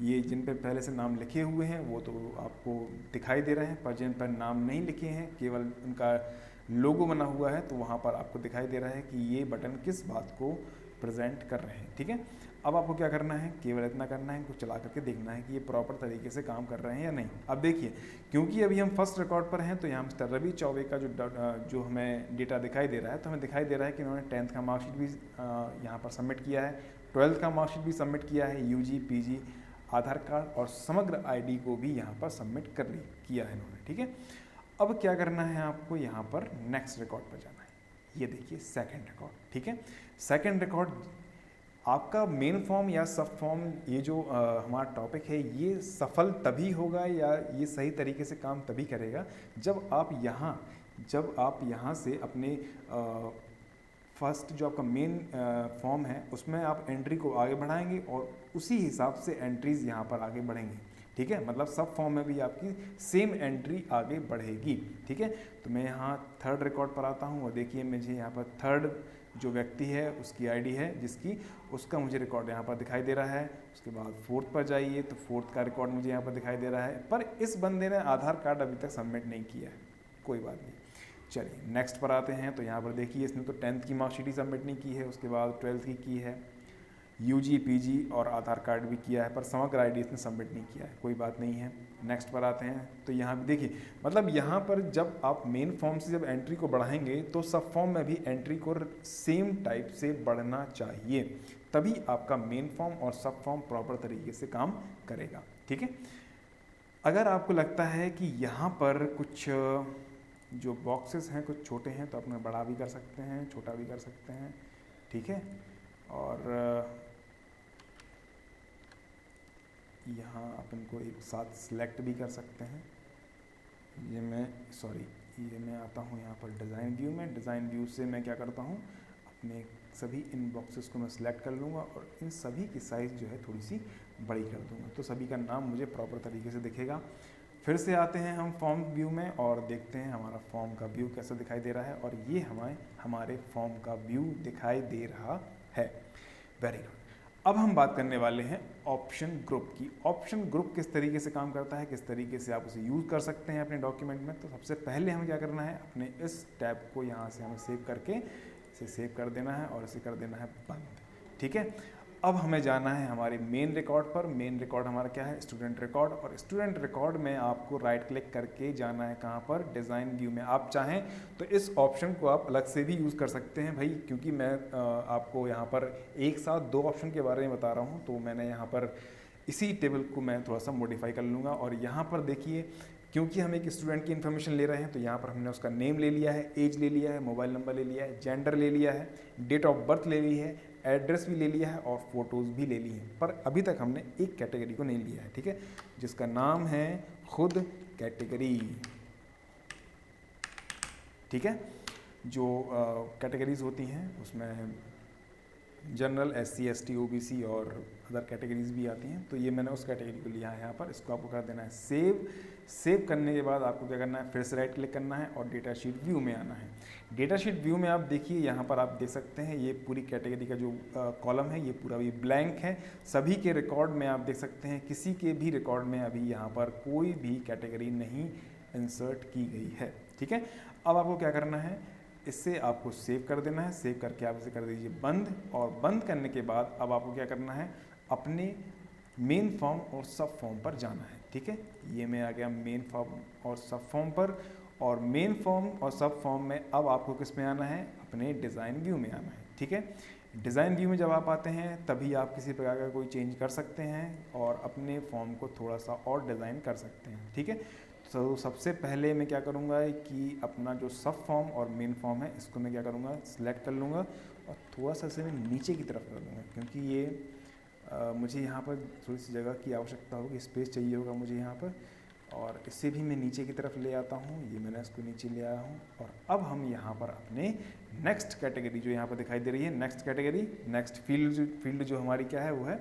ये जिन पे पहले से नाम लिखे हुए हैं वो तो आपको दिखाई दे रहे हैं, पर जिन पर नाम नहीं लिखे हैं केवल उनका लोगो बना हुआ है तो वहाँ पर आपको दिखाई दे रहा है कि ये बटन किस बात को प्रेजेंट कर रहे हैं। ठीक है, अब आपको क्या करना है, केवल इतना करना है, इनको चला करके देखना है कि ये प्रॉपर तरीके से काम कर रहे हैं या नहीं। अब देखिए क्योंकि अभी हम फर्स्ट रिकॉर्ड पर हैं तो यहाँ मिस्टर रवि चौबे का जो हमें डेटा दिखाई दे रहा है, तो हमें दिखाई दे रहा है कि इन्होंने 10th का मार्कशीट भी यहाँ पर सबमिट किया है, 12th का मार्कशीट भी सबमिट किया है, UG PG आधार कार्ड और समग्र ID को भी यहाँ पर सबमिट किया है इन्होंने। ठीक है, अब क्या करना है, आपको यहाँ पर नेक्स्ट रिकॉर्ड पर जाना है। ये देखिए सेकेंड रिकॉर्ड। ठीक है, सेकेंड रिकॉर्ड आपका मेन फॉर्म या सब फॉर्म, ये जो हमारा टॉपिक है ये सफल तभी होगा या ये सही तरीके से काम तभी करेगा जब आप यहाँ से अपने फर्स्ट जो आपका मेन फॉर्म है उसमें आप एंट्री को आगे बढ़ाएंगे और उसी हिसाब से एंट्रीज यहाँ पर आगे बढ़ेंगी। ठीक है, मतलब सब फॉर्म में भी आपकी सेम एंट्री आगे बढ़ेगी। ठीक है, तो मैं यहाँ थर्ड रिकॉर्ड पर आता हूँ और देखिए मुझे यहाँ पर थर्ड जो व्यक्ति है उसकी ID है उसका मुझे रिकॉर्ड यहाँ पर दिखाई दे रहा है। उसके बाद फोर्थ पर जाइए तो फोर्थ का रिकॉर्ड मुझे यहाँ पर दिखाई दे रहा है, पर इस बंदे ने आधार कार्ड अभी तक सबमिट नहीं किया है। कोई बात नहीं, चलिए नेक्स्ट पर आते हैं। तो यहाँ पर देखिए इसने तो 10th की मार्कशीट ही सबमिट नहीं की है, उसके बाद 12th की है, UG PG और आधार कार्ड भी किया है, पर समग्र ID इसने सबमिट नहीं किया है। कोई बात नहीं है, नेक्स्ट पर आते हैं। तो यहाँ भी देखिए मतलब यहाँ पर जब आप मेन फॉर्म से जब एंट्री को बढ़ाएंगे तो सब फॉर्म में भी एंट्री को सेम टाइप से बढ़ना चाहिए, तभी आपका मेन फॉर्म और सब फॉर्म प्रॉपर तरीके से काम करेगा। ठीक है, अगर आपको लगता है कि यहाँ पर कुछ जो बॉक्सेस हैं कुछ छोटे हैं तो अपना बड़ा भी कर सकते हैं, छोटा भी कर सकते हैं। ठीक है, और यहाँ अपन को एक साथ सिलेक्ट भी कर सकते हैं। ये मैं आता हूँ यहाँ पर डिज़ाइन व्यू में, डिज़ाइन व्यू से मैं क्या करता हूँ, अपने सभी इन बॉक्सेस को मैं सिलेक्ट कर लूँगा और इन सभी की साइज़ जो है थोड़ी सी बड़ी कर दूँगा, तो सभी का नाम मुझे प्रॉपर तरीके से दिखेगा। फिर से आते हैं हम फॉर्म व्यू में और देखते हैं हमारा फॉर्म का व्यू कैसा दिखाई दे रहा है, और ये हमारे फॉर्म का व्यू दिखाई दे रहा है। Very good. अब हम बात करने वाले हैं ऑप्शन ग्रुप की। ऑप्शन ग्रुप किस तरीके से काम करता है, किस तरीके से आप उसे यूज़ कर सकते हैं अपने डॉक्यूमेंट में। तो सबसे पहले हमें क्या करना है, अपने इस टैब को यहाँ से हमें सेव करके इसे सेव कर देना है और इसे कर देना है बंद। ठीक है, अब हमें जाना है हमारे मेन रिकॉर्ड पर। मेन रिकॉर्ड हमारा क्या है, स्टूडेंट रिकॉर्ड, और स्टूडेंट रिकॉर्ड में आपको राइट क्लिक करके जाना है कहाँ पर, डिज़ाइन व्यू में। आप चाहें तो इस ऑप्शन को आप अलग से भी यूज़ कर सकते हैं भाई, क्योंकि मैं आपको यहाँ पर एक साथ दो ऑप्शन के बारे में बता रहा हूँ, तो मैंने यहाँ पर इसी टेबल को मैं थोड़ा सा मॉडिफाई कर लूँगा। और यहाँ पर देखिए, क्योंकि हम एक स्टूडेंट की इन्फॉर्मेशन ले रहे हैं, तो यहाँ पर हमने उसका नेम ले लिया है, एज ले लिया है, मोबाइल नंबर ले लिया है, जेंडर ले लिया है, डेट ऑफ बर्थ ले ली है, एड्रेस भी ले लिया है और फोटोज़ भी ले ली हैं। पर अभी तक हमने एक कैटेगरी को नहीं लिया है, ठीक है, जिसका नाम है खुद कैटेगरी। ठीक है, जो कैटेगरीज होती हैं उसमें जनरल, SC, ST, OBC और अदर कैटेगरीज भी आती हैं, तो ये मैंने उस कैटेगरी को लिया है यहाँ पर। इसको आपको कर देना है सेव। सेव करने के बाद आपको क्या करना है, फिर से राइट क्लिक करना है और डेटा शीट व्यू में आना है। डेटा शीट व्यू में आप देखिए, यहाँ पर आप देख सकते हैं ये पूरी कैटेगरी का जो कॉलम है ये पूरा भी ब्लैंक है। सभी के रिकॉर्ड में आप देख सकते हैं किसी के भी रिकॉर्ड में अभी यहाँ पर कोई भी कैटेगरी नहीं इंसर्ट की गई है। ठीक है, अब आपको क्या करना है, इससे आपको सेव कर देना है। सेव करके आप इसे कर दीजिए बंद, और बंद करने के बाद अब आपको क्या करना है, अपने मेन फॉर्म और सब फॉर्म पर जाना है। ठीक है, ये मैं आ गया मेन फॉर्म और सब फॉर्म पर, और मेन फॉर्म और सब फॉर्म में अब आपको किस में आना है, अपने डिज़ाइन व्यू में आना है। ठीक है, डिज़ाइन व्यू में जब आप आते हैं तभी आप किसी प्रकार का कोई चेंज कर सकते हैं और अपने फॉर्म को थोड़ा सा और डिज़ाइन कर सकते हैं। ठीक है, तो सबसे पहले मैं क्या करूँगा कि अपना जो सब फॉर्म और मेन फॉर्म है इसको मैं क्या करूँगा, सिलेक्ट कर लूँगा और थोड़ा सा इसे मैं नीचे की तरफ कर दूँगा, क्योंकि ये मुझे यहाँ पर थोड़ी सी जगह की आवश्यकता होगी, स्पेस चाहिए होगा मुझे यहाँ पर, और इससे भी मैं नीचे की तरफ ले आता हूँ। ये मैंने इसको नीचे ले आया हूँ, और अब हम यहाँ पर अपने नेक्स्ट कैटेगरी जो यहाँ पर दिखाई दे रही है, नेक्स्ट कैटेगरी, नेक्स्ट फील्ड जो हमारी क्या है वो है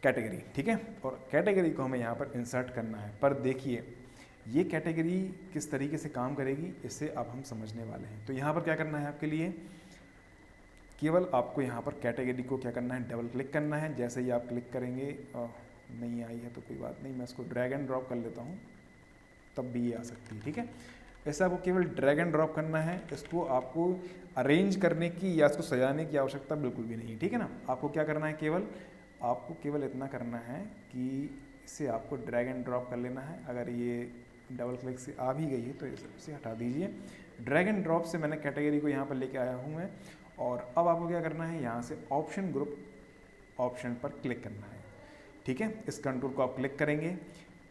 कैटेगरी। ठीक है, और कैटेगरी को हमें यहाँ पर इंसर्ट करना है। पर देखिए ये कैटेगरी किस तरीके से काम करेगी, इससे अब हम समझने वाले हैं। तो यहाँ पर क्या करना है, आपके लिए केवल आपको यहाँ पर कैटेगरी को क्या करना है, डबल क्लिक करना है। जैसे ही आप क्लिक करेंगे, नहीं आई है तो कोई बात नहीं, मैं इसको ड्रैग एंड ड्रॉप कर लेता हूँ, तब भी ये आ सकती है। ठीक है, ऐसे आपको केवल ड्रैग एंड ड्रॉप करना है, इसको आपको अरेंज करने की या इसको सजाने की आवश्यकता बिल्कुल भी नहीं है। ठीक है ना, आपको क्या करना है, आपको केवल इतना करना है कि इसे आपको ड्रैग एंड ड्रॉप कर लेना है। अगर ये डबल क्लिक से आ भी गई है तो इसे हटा दीजिए। ड्रैग एंड ड्रॉप से मैंने कैटेगरी को यहाँ पर लेके आया हूँ मैं, और अब आपको क्या करना है, यहाँ से ऑप्शन ग्रुप ऑप्शन पर क्लिक करना है। ठीक है, इस कंट्रोल को आप क्लिक करेंगे।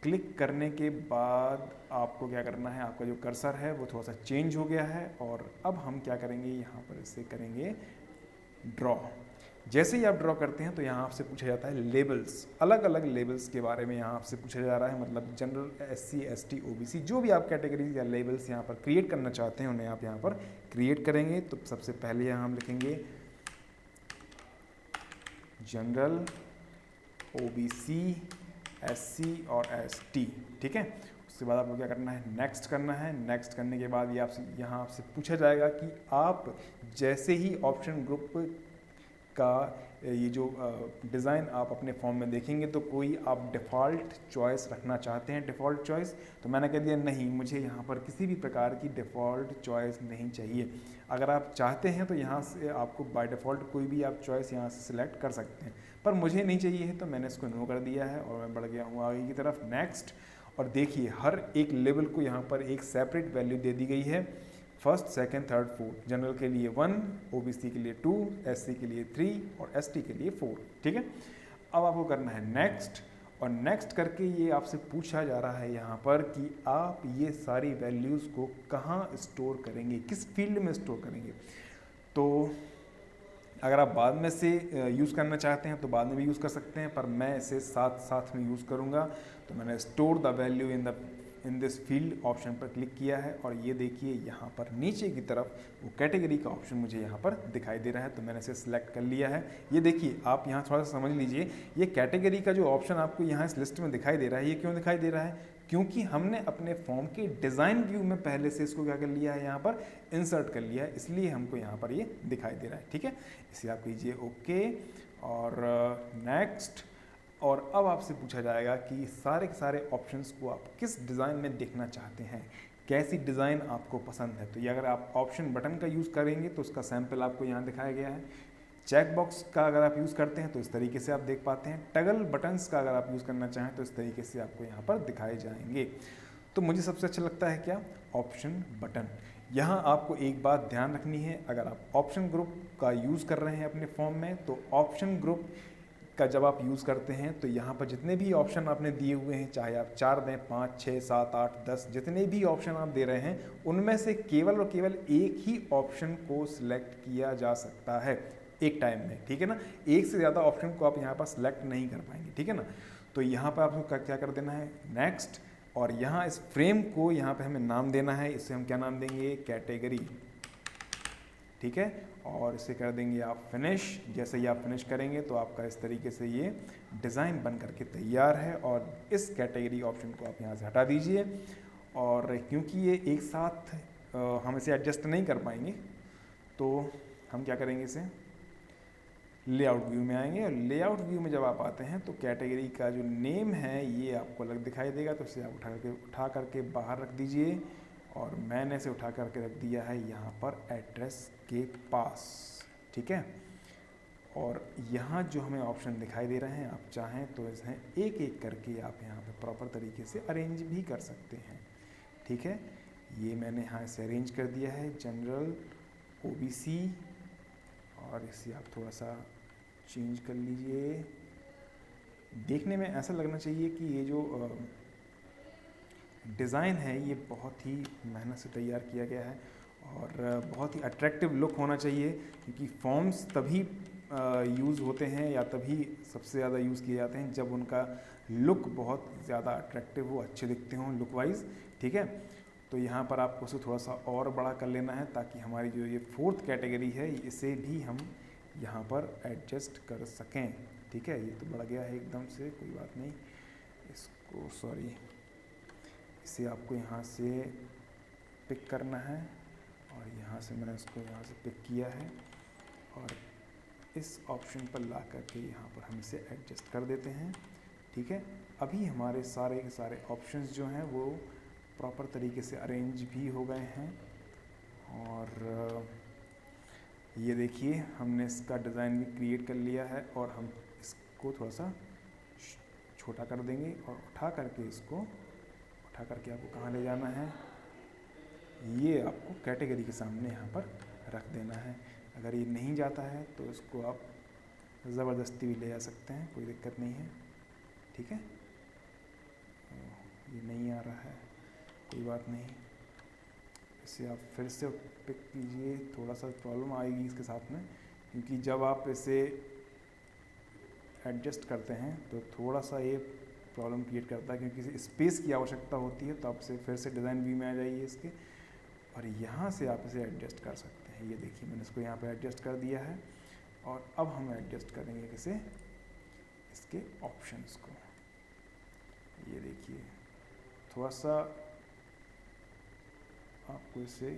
क्लिक करने के बाद आपको क्या करना है, आपका जो कर्सर है वो थोड़ा सा चेंज हो गया है, और अब हम क्या करेंगे, यहाँ पर इसे करेंगे ड्रॉ। जैसे ही आप ड्रॉ करते हैं तो यहाँ आपसे पूछा जाता है लेबल्स, अलग अलग लेबल्स के बारे में यहाँ आपसे पूछा जा रहा है, मतलब जनरल, SC, ST, OBC जो भी आप कैटेगरीज या लेबल्स यहाँ पर क्रिएट करना चाहते हैं उन्हें आप यहाँ पर क्रिएट करेंगे। तो सबसे पहले यहाँ हम लिखेंगे जनरल, OBC, SC और ST। ठीक है, उसके बाद आपको क्या करना है, नेक्स्ट करना है। नेक्स्ट करने के बाद ये आपसे यहाँ आपसे पूछा जाएगा कि आप जैसे ही ऑप्शन ग्रुप का ये जो डिज़ाइन आप अपने फॉर्म में देखेंगे तो कोई आप डिफ़ॉल्ट चॉइस रखना चाहते हैं, डिफ़ॉल्ट चॉइस। तो मैंने कह दिया नहीं, मुझे यहाँ पर किसी भी प्रकार की डिफ़ॉल्ट चॉइस नहीं चाहिए। अगर आप चाहते हैं तो यहाँ से आपको बाय डिफ़ॉल्ट कोई भी आप चॉइस यहाँ से सिलेक्ट कर सकते हैं, पर मुझे नहीं चाहिए है तो मैंने इसको नो कर दिया है और मैं बढ़ गया हूँ आगे की तरफ, नेक्स्ट। और देखिए हर एक लेवल को यहाँ पर एक सेपरेट वैल्यू दे दी गई है, first, second, third, fourth. General के लिए 1, OBC के लिए 2, SC के लिए 3 और ST के लिए 4। ठीक है, अब आपको करना है नेक्स्ट, और नेक्स्ट करके ये आपसे पूछा जा रहा है यहाँ पर कि आप ये सारी वैल्यूज़ को कहाँ स्टोर करेंगे, किस फील्ड में स्टोर करेंगे। तो अगर आप बाद में से यूज़ करना चाहते हैं तो बाद में भी यूज़ कर सकते हैं, पर मैं इसे साथ साथ में यूज़ करूँगा। तो मैंने store the value in this field option पर क्लिक किया है और ये देखिए यहाँ पर नीचे की तरफ वो कैटेगरी का ऑप्शन मुझे यहाँ पर दिखाई दे रहा है, तो मैंने इसे सिलेक्ट कर लिया है। ये देखिए आप यहाँ थोड़ा सा समझ लीजिए, ये कैटेगरी का जो ऑप्शन आपको यहाँ इस लिस्ट में दिखाई दे रहा है, ये क्यों दिखाई दे रहा है? क्योंकि हमने अपने फॉर्म के डिज़ाइन व्यू में पहले से इसको क्या कर लिया है, यहाँ पर इंसर्ट कर लिया है, इसलिए हमको यहाँ पर ये दिखाई दे रहा है। ठीक है, इसे आप कीजिए ओके और नेक्स्ट। और अब आपसे पूछा जाएगा कि सारे के सारे ऑप्शंस को आप किस डिज़ाइन में देखना चाहते हैं, कैसी डिज़ाइन आपको पसंद है। तो ये अगर आप ऑप्शन बटन का यूज़ करेंगे तो उसका सैंपल आपको यहाँ दिखाया गया है। चेक बॉक्स का अगर आप यूज़ करते हैं तो इस तरीके से आप देख पाते हैं। टगल बटन्स का अगर आप यूज़ करना चाहें तो इस तरीके से आपको यहाँ पर दिखाए जाएंगे। तो मुझे सबसे अच्छा लगता है क्या, ऑप्शन बटन। यहाँ आपको एक बात ध्यान रखनी है, अगर आप ऑप्शन ग्रुप का यूज़ कर रहे हैं अपने फॉर्म में, तो ऑप्शन ग्रुप का जब आप यूज़ करते हैं तो यहाँ पर जितने भी ऑप्शन आपने दिए हुए हैं, चाहे आप 4 दें, 5, 6, 7, 8, 10, जितने भी ऑप्शन आप दे रहे हैं, उनमें से केवल और केवल एक ही ऑप्शन को सिलेक्ट किया जा सकता है एक टाइम में। ठीक है ना, एक से ज़्यादा ऑप्शन को आप यहाँ पर सिलेक्ट नहीं कर पाएंगे। ठीक है ना, तो यहाँ पर आपको क्या कर देना है, नेक्स्ट। और यहाँ इस फ्रेम को यहाँ पे हमें नाम देना है, इसे हम क्या नाम देंगे, कैटेगरी। ठीक है, और इसे कर देंगे आप फिनिश। जैसे ही आप फिनिश करेंगे तो आपका इस तरीके से ये डिज़ाइन बन करके तैयार है। और इस कैटेगरी ऑप्शन को आप यहाँ से हटा दीजिए। और क्योंकि ये एक साथ हम इसे एडजस्ट नहीं कर पाएंगे, तो हम क्या करेंगे, इसे लेआउट व्यू में आएंगे। और लेआउट व्यू में जब आप आते हैं तो कैटेगरी का जो नेम है ये आपको अलग दिखाई देगा, तो इसे आप उठा करके बाहर रख दीजिए। और मैंने इसे उठा करके रख दिया है यहाँ पर एड्रेस के पास। ठीक है, और यहाँ जो हमें ऑप्शन दिखाई दे रहे हैं, आप चाहें तो इसे एक एक करके आप यहाँ पे प्रॉपर तरीके से अरेंज भी कर सकते हैं। ठीक है, ये मैंने यहाँ इसे अरेंज कर दिया है, जनरल, ओबीसी, और इसे आप थोड़ा सा चेंज कर लीजिए। देखने में ऐसा लगना चाहिए कि ये जो डिज़ाइन है ये बहुत ही मेहनत से तैयार किया गया है और बहुत ही अट्रैक्टिव लुक होना चाहिए, क्योंकि फॉर्म्स तभी यूज़ होते हैं या तभी सबसे ज़्यादा यूज़ किए जाते हैं जब उनका लुक बहुत ज़्यादा अट्रैक्टिव हो, अच्छे दिखते हों लुक वाइज। ठीक है, तो यहाँ पर आपको उसे थोड़ा सा और बड़ा कर लेना है ताकि हमारी जो ये 4th कैटेगरी है इसे भी हम यहाँ पर एडजस्ट कर सकें। ठीक है, ये तो बढ़ गया है एकदम से, कोई बात नहीं, इसको सॉरी इसे आपको यहाँ से पिक करना है और यहाँ से मैंने इसको यहाँ से पिक किया है और इस ऑप्शन पर ला करके यहाँ पर हम इसे एडजस्ट कर देते हैं। ठीक है, अभी हमारे सारे के सारे ऑप्शंस जो हैं वो प्रॉपर तरीके से अरेंज भी हो गए हैं। और ये देखिए हमने इसका डिज़ाइन भी क्रिएट कर लिया है और हम इसको थोड़ा सा छोटा कर देंगे और उठा करके इसको आपको कहाँ ले जाना है, ये आपको कैटेगरी के सामने यहाँ पर रख देना है। अगर ये नहीं जाता है तो इसको आप ज़बरदस्ती भी ले जा सकते हैं, कोई दिक्कत नहीं है। ठीक है, ये नहीं आ रहा है, कोई बात नहीं, इसे आप फिर से पिक कीजिए। थोड़ा सा प्रॉब्लम आएगी इसके साथ में, क्योंकि जब आप इसे एडजस्ट करते हैं तो थोड़ा सा ये प्रॉब्लम क्रिएट करता है, क्योंकि स्पेस की आवश्यकता होती है। तो आप इसे फिर से डिज़ाइन व्यू में आ जाइए इसके, और यहाँ से आप इसे एडजस्ट कर सकते हैं। ये देखिए मैंने इसको यहाँ पे एडजस्ट कर दिया है और अब हम एडजस्ट करेंगे किसे, इसके ऑप्शंस को। ये देखिए थोड़ा सा आपको इसको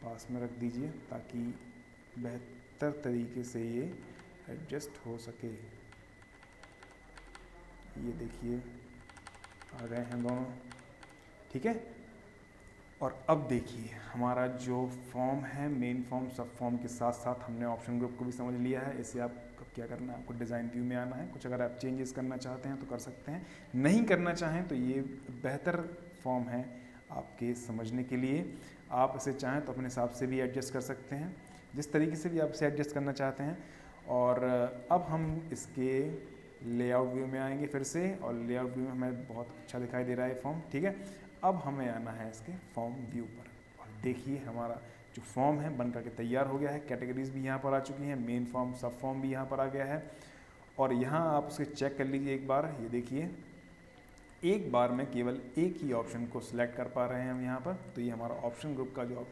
पास में रख दीजिए ताकि बेहतर तरीके से ये एडजस्ट हो सके। ये देखिए आ गए हैं दोनों। ठीक है, और अब देखिए हमारा जो फॉर्म है, मेन फॉर्म, सब फॉर्म के साथ साथ हमने ऑप्शन ग्रुप को भी समझ लिया है। इसे आप क्या करना है, आपको डिज़ाइन व्यू में आना है। कुछ अगर आप चेंजेस करना चाहते हैं तो कर सकते हैं, नहीं करना चाहें तो ये बेहतर फॉर्म है आपके समझने के लिए। आप इसे चाहें तो अपने हिसाब से भी एडजस्ट कर सकते हैं, जिस तरीके से भी आप इसे एडजस्ट करना चाहते हैं। और अब हम इसके लेआउट व्यू में आएंगे फिर से, और लेआउट व्यू में हमें बहुत अच्छा दिखाई दे रहा है फॉर्म। ठीक है, अब हमें आना है इसके फॉर्म व्यू पर, और देखिए हमारा जो फॉर्म है बन करके तैयार हो गया है। कैटेगरीज भी यहाँ पर आ चुकी हैं, मेन फॉर्म, सब फॉर्म भी यहाँ पर आ गया है। और यहाँ आप उसे चेक कर लीजिए एक बार। ये देखिए एक बार में केवल एक ही ऑप्शन को सिलेक्ट कर पा रहे हैं हम यहाँ पर। तो ये हमारा ऑप्शन ग्रुप का जो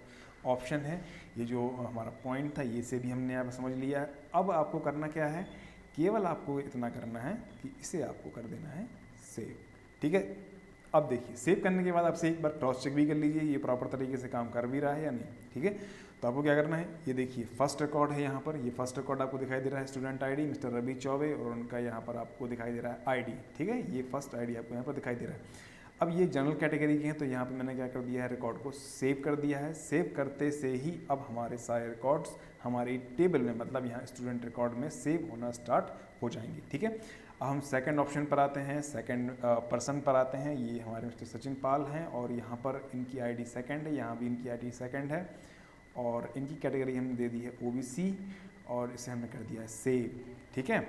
ऑप्शन है, ये जो हमारा पॉइंट था, ये से भी हमने यहाँ पर समझ लिया है। अब आपको करना क्या है, केवल आपको इतना करना है कि इसे आपको कर देना है सेव। ठीक है, अब देखिए सेव करने के बाद आपसे एक बार क्रॉस चेक भी कर लीजिए ये प्रॉपर तरीके से काम कर भी रहा है या नहीं। ठीक है, तो आपको क्या करना है, ये देखिए फर्स्ट रिकॉर्ड है यहाँ पर, ये फर्स्ट रिकॉर्ड आपको दिखाई दे रहा है student ID mister Ravi Choubey, और उनका यहाँ पर आपको दिखाई दे रहा है आईडी। ठीक है, ये फर्स्ट आईडी आपको यहाँ पर दिखाई दे रहा है। अब ये जनरल कैटेगरी के हैं, तो यहाँ पे मैंने क्या कर दिया है, रिकॉर्ड को सेव कर दिया है। सेव करते से ही अब हमारे सारे रिकॉर्ड्स हमारी टेबल में, मतलब यहाँ स्टूडेंट रिकॉर्ड में सेव होना स्टार्ट हो जाएंगे। ठीक है, अब हम सेकंड ऑप्शन पर आते हैं, सेकंड पर्सन पर आते हैं। ये हमारे मिस्टर सचिन पाल हैं और यहाँ पर इनकी आईडी सेकंड है, यहाँ भी इनकी आईडी सेकंड है और इनकी कैटेगरी हमने दे दी है ओबीसी और इसे हमने कर दिया है सेव। ठीक है,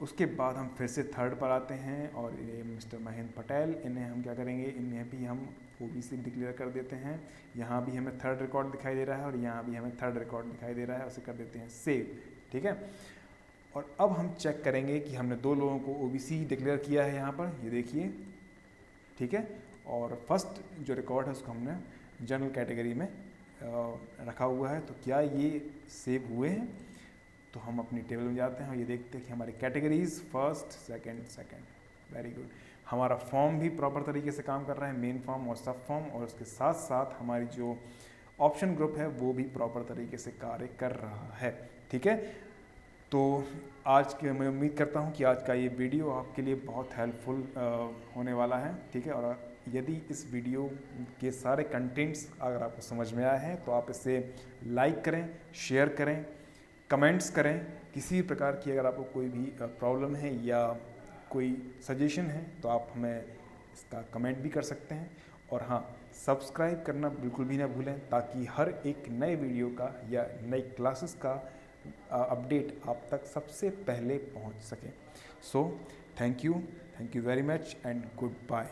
उसके बाद हम फिर से थर्ड पर आते हैं और ये मिस्टर महेंद्र पटेल, इन्हें हम क्या करेंगे, इन्हें भी हम ओबीसी डिक्लेयर कर देते हैं। यहाँ भी हमें थर्ड रिकॉर्ड दिखाई दे रहा है और यहाँ भी हमें थर्ड रिकॉर्ड दिखाई दे रहा है, उसे कर देते हैं सेव। ठीक है, और अब हम चेक करेंगे कि हमने दो लोगों को ओबीसी डिक्लेयर किया है यहाँ पर, ये देखिए। ठीक है, और फर्स्ट जो रिकॉर्ड है उसको हमने जनरल कैटेगरी में रखा हुआ है, तो क्या ये सेव हुए हैं। तो हम अपनी टेबल में जाते हैं और ये देखते हैं कि हमारी categories first second second, very good. हमारा फॉर्म भी प्रॉपर तरीके से काम कर रहा है, मेन फॉर्म और सब फॉर्म, और उसके साथ साथ हमारी जो ऑप्शन ग्रुप है वो भी प्रॉपर तरीके से कार्य कर रहा है। ठीक है, तो आज के मैं उम्मीद करता हूँ कि आज का ये वीडियो आपके लिए बहुत हेल्पफुल होने वाला है। ठीक है, और यदि इस वीडियो के सारे कंटेंट्स अगर आपको समझ में आए हैं तो आप इसे लाइक करें, शेयर करें, कमेंट्स करें। किसी प्रकार की अगर आपको कोई भी प्रॉब्लम है या कोई सजेशन है तो आप हमें इसका कमेंट भी कर सकते हैं। और हाँ, सब्सक्राइब करना बिल्कुल भी ना भूलें ताकि हर एक नए वीडियो का या नई क्लासेस का अपडेट आप तक सबसे पहले पहुंच सके। So thank you very much and good bye.